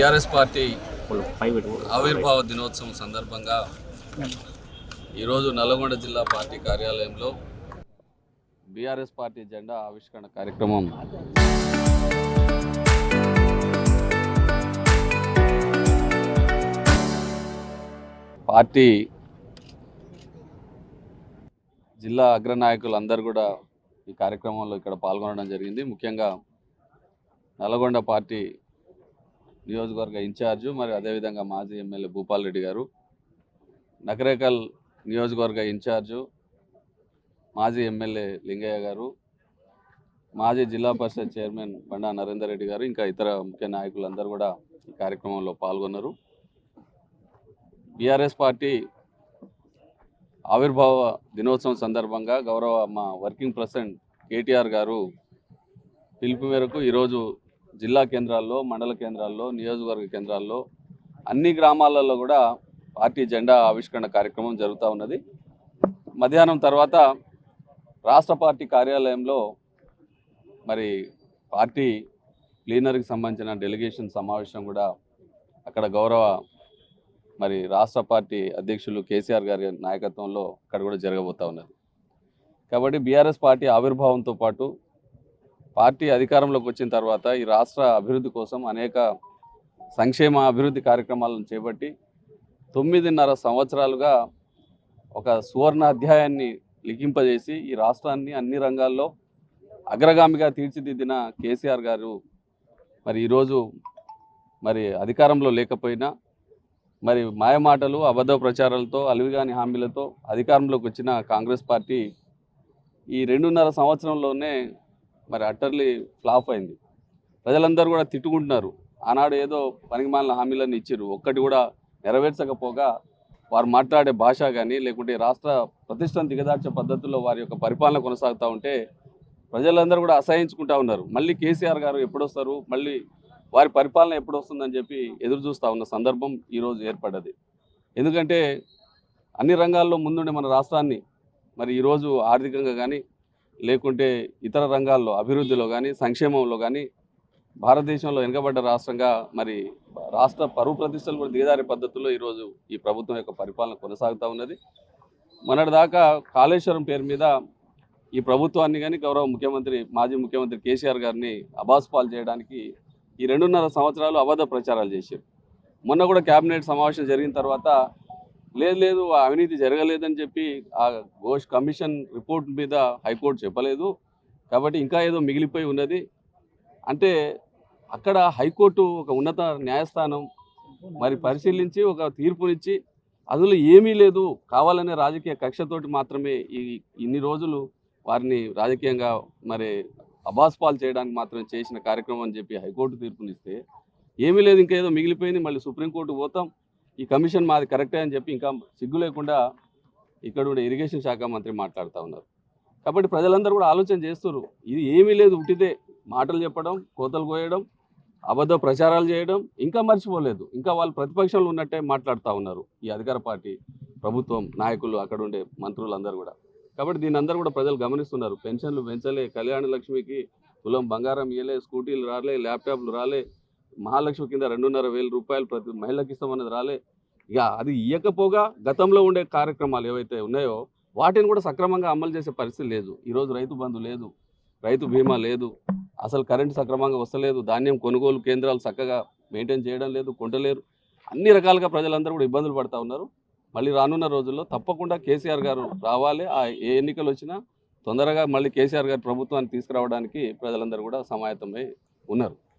BRS party ఆవిర్భావ దినోత్సవం సందర్భంగా ఈరోజు నల్గొండ జిల్లా పార్టీ కార్యాలయంలో బీఆర్ఎస్ పార్టీ జెండా ఆవిష్కరణ కార్యక్రమం పార్టీ జిల్లా అగ్రనాయకులు అందరూ కూడా ఈ కార్యక్రమంలో ఇక్కడ పాల్గొనడం జరిగింది. ముఖ్యంగా నల్గొండ పార్టీ నియోజకవర్గ ఇన్ఛార్జు మరియు అదేవిధంగా మాజీ ఎమ్మెల్యే భూపాల్ రెడ్డి గారు, నకరేకల్ నియోజకవర్గ ఇన్ఛార్జు మాజీ ఎమ్మెల్యే లింగయ్య గారు, మాజీ జిల్లా పరిషత్ చైర్మన్ బండా నరేందర్ రెడ్డి గారు, ఇంకా ఇతర ముఖ్య నాయకులందరూ కూడా ఈ కార్యక్రమంలో పాల్గొన్నారు. బీఆర్ఎస్ పార్టీ ఆవిర్భావ దినోత్సవం సందర్భంగా గౌరవ మా వర్కింగ్ ప్రెసిడెంట్ కేటీఆర్ గారు పిలుపు మేరకు ఈరోజు జిల్లా కేంద్రాల్లో, మండల కేంద్రాల్లో, నియోజకవర్గ కేంద్రాల్లో అన్ని గ్రామాలలో కూడా పార్టీ జెండా ఆవిష్కరణ కార్యక్రమం జరుగుతూ ఉన్నది. మధ్యాహ్నం తర్వాత రాష్ట్ర పార్టీ కార్యాలయంలో మరి పార్టీ ప్లీనరీకి సంబంధించిన డెలిగేషన్ సమావేశం కూడా అక్కడ గౌరవ మరి రాష్ట్ర పార్టీ అధ్యక్షులు కేసీఆర్ గారి నాయకత్వంలో అక్కడ కూడా జరగబోతూ ఉన్నది. కాబట్టి బీఆర్ఎస్ పార్టీ ఆవిర్భావంతో పాటు పార్టీ అధికారంలోకి వచ్చిన తర్వాత ఈ రాష్ట్ర అభివృద్ధి కోసం అనేక సంక్షేమ అభివృద్ధి కార్యక్రమాలను చేపట్టి 9.5 సంవత్సరాలుగా ఒక సువర్ణ అధ్యాయాన్ని లిఖింపజేసి ఈ రాష్ట్రాన్ని అన్ని రంగాల్లో అగ్రగామిగా తీర్చిదిద్దిన కేసీఆర్ గారు మరి ఈరోజు మరి అధికారంలో లేకపోయినా మరి మాయమాటలు, అబద్ధ ప్రచారాలతో, అలివిగాని హామీలతో అధికారంలోకి వచ్చిన కాంగ్రెస్ పార్టీ ఈ 2.5 సంవత్సరంలోనే మరి అట్టర్లీ ఫ్లాప్ అయింది. ప్రజలందరూ కూడా తిట్టుకుంటున్నారు. ఆనాడు ఏదో పనికిమాలిన హామీలను ఇచ్చారు, ఒక్కటి కూడా నెరవేర్చకపోగా వారు మాట్లాడే భాష కానీ లేకుంటే రాష్ట్ర ప్రతిష్టను దిగదార్చే పద్ధతుల్లో వారి యొక్క పరిపాలన కొనసాగుతూ ఉంటే ప్రజలందరూ కూడా అసహించుకుంటూ ఉన్నారు. మళ్ళీ కేసీఆర్ గారు ఎప్పుడొస్తారు, మళ్ళీ వారి పరిపాలన ఎప్పుడు వస్తుందని చెప్పి ఎదురు చూస్తూ ఉన్న సందర్భం ఈరోజు ఏర్పడ్డది. ఎందుకంటే అన్ని రంగాల్లో ముందుండే మన రాష్ట్రాన్ని మరి ఈరోజు ఆర్థికంగా కానీ లేకుంటే ఇతర రంగాల్లో అభివృద్ధిలో కానీ సంక్షేమంలో కానీ భారతదేశంలో వెనుకబడ్డ రాష్ట్రంగా మరి రాష్ట్ర పరువు ప్రతిష్టలు కూడా దిగజారే పద్ధతుల్లో ఈరోజు ఈ ప్రభుత్వం యొక్క పరిపాలన కొనసాగుతూ ఉన్నది. మొన్నటిదాకా కాళేశ్వరం పేరు మీద ఈ ప్రభుత్వాన్ని కానీ గౌరవ ముఖ్యమంత్రి మాజీ ముఖ్యమంత్రి కేసీఆర్ గారిని అబాస్పాలు చేయడానికి ఈ 2.5 సంవత్సరాలు అబద్ధ ప్రచారాలు చేశారు. మొన్న కూడా కేబినెట్ సమావేశం జరిగిన తర్వాత లేదు అవినీతి జరగలేదని చెప్పి ఆ ఘోష్ కమిషన్ రిపోర్ట్ మీద హైకోర్టు చెప్పలేదు, కాబట్టి ఇంకా ఏదో మిగిలిపోయి ఉన్నది అంటే అక్కడ హైకోర్టు ఒక ఉన్నత న్యాయస్థానం మరి పరిశీలించి ఒక తీర్పునిచ్చి అందులో ఏమీ లేదు, కావాలనే రాజకీయ కక్షతోటి మాత్రమే ఇన్ని రోజులు వారిని రాజకీయంగా మరి అబాస్పాలు చేయడానికి మాత్రం చేసిన కార్యక్రమం అని చెప్పి హైకోర్టు తీర్పునిస్తే ఏమీ లేదు, ఇంకా ఏదో మిగిలిపోయింది, మళ్ళీ సుప్రీంకోర్టు పోతాం, ఈ కమిషన్ మాది కరెక్టే అని చెప్పి ఇంకా సిగ్గు లేకుండా ఇక్కడ ఉండే ఇరిగేషన్ శాఖ మంత్రి మాట్లాడుతూ ఉన్నారు. కాబట్టి ప్రజలందరూ కూడా ఆలోచన చేస్తున్నారు, ఇది ఏమీ లేదు, ఉట్టిదే మాటలు చెప్పడం, కోతలు కోయడం, అబద్ధ ప్రచారాలు చేయడం, ఇంకా మర్చిపోలేదు, ఇంకా వాళ్ళు ప్రతిపక్షంలో ఉన్నట్టే మాట్లాడుతూ ఉన్నారు ఈ అధికార పార్టీ ప్రభుత్వం నాయకులు, అక్కడ ఉండే మంత్రులందరూ కూడా. కాబట్టి దీని అందరూ కూడా ప్రజలు గమనిస్తున్నారు. పెన్షన్లు పెంచలే, కళ్యాణ లక్ష్మికి తులం బంగారం ఇవ్వలే, స్కూటీలు రాలే, ల్యాప్టాప్లు రాలే, మహాలక్ష్మి కింద 2,500 రూపాయలు ప్రతి మహిళకి ఇస్తామన్నది రాలే. ఇక అది ఇవ్వకపోగా గతంలో ఉండే కార్యక్రమాలు ఏవైతే ఉన్నాయో వాటిని కూడా సక్రమంగా అమలు చేసే పరిస్థితి లేదు. ఈరోజు రైతు బంధు లేదు, రైతు బీమా లేదు, అసలు కరెంటు సక్రమంగా వస్తలేదు, ధాన్యం కొనుగోలు కేంద్రాలు చక్కగా మెయింటైన్ చేయడం లేదు, కొంటలేరు. అన్ని రకాలుగా ప్రజలందరూ కూడా ఇబ్బందులు పడుతూ ఉన్నారు. మళ్ళీ రానున్న రోజుల్లో తప్పకుండా కేసీఆర్ గారు రావాలి. ఏ ఎన్నికలు వచ్చినా తొందరగా మళ్ళీ కేసీఆర్ గారి ప్రభుత్వాన్ని తీసుకురావడానికి ప్రజలందరూ కూడా సమాయత్తమై ఉన్నారు.